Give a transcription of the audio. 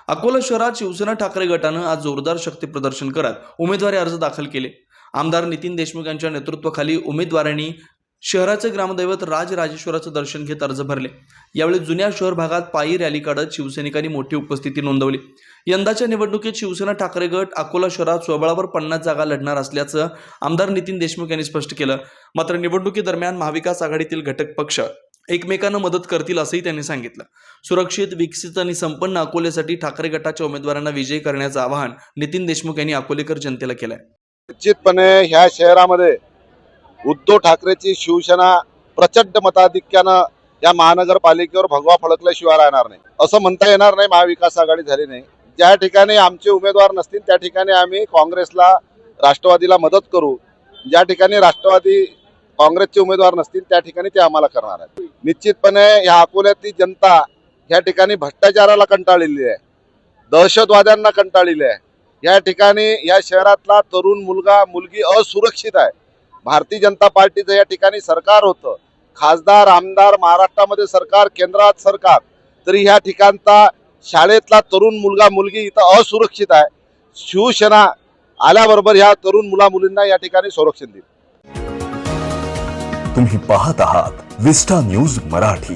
अकोला शहरात शिवसेना ठाकरे गटानं आज जोरदार शक्ती प्रदर्शन करत उमेदवारी अर्ज दाखल केले। आमदार नितीन देशमुख यांच्या नेतृत्वाखाली उमेदवारांनी शहराचे ग्रामदैवत राजराजेश्वराचं दर्शन घेत अर्ज भरले। यावेळी जुन्या शहर भागात पायी रॅली काढत शिवसैनिकांनी मोठी उपस्थिती नोंदवली। यंदाच्या निवडणुकीत शिवसेना ठाकरे गट अकोला शहरात स्वबळावर 50 जागा लढणार असल्याचं आमदार नितीन देशमुख यांनी स्पष्ट केलं। मात्र निवडणुकीदरम्यान महाविकास आघाडीतील घटक पक्ष एकमेकांना मदत करतील असंही त्यांनी सांगितलं। सुरक्षित, विकसित आणि संपन्न अकोल्यासाठी ठाकरे गटाच्या उमेदवारांना विजयी करण्याचं आवाहन नितीन देशमुख यांनी अकोलेकर जनतेला केलंय। निश्चितपणे ह्या शहरामध्ये उद्धव ठाकरेची शिवसेना प्रचंड मताधिक्यानं या महानगरपालिकेवर भगवा फडकल्याशिवाय राहणार नाही असं म्हणता येणार नाही। महाविकास आघाडी झाली नाही, ज्या ठिकाणी आमचे उमेदवार नसतील त्या ठिकाणी आम्ही काँग्रेसला, राष्ट्रवादीला मदत करू। ज्या ठिकाणी राष्ट्रवादी काँग्रेसचे उमेदवार नसतील त्या ठिकाणी ते आम्हाला करणार आहेत। निश्चितपणे या अकोल्यातली जनता या ठिकाणी भ्रष्टाचाराला कंटाळलेली आहे, दहशतवाद्यांना कंटाळलेली आहे। या ठिकाणी या शहरातला तरुण मुलगा मुलगी असुरक्षित आहे। भारतीय जनता पार्टीचं या ठिकाणी सरकार होतं, खासदार आमदार महाराष्ट्रामध्ये सरकार, केंद्रात सरकार, तरी ह्या ठिकाणचा शाळेतला तरुण मुलगा मुलगी इथं असुरक्षित आहे। शिवसेना आल्याबरोबर ह्या तरुण मुला मुलींना या ठिकाणी संरक्षण देईल। तुम्ही पाहत आहात विस्टा न्यूज मराठी।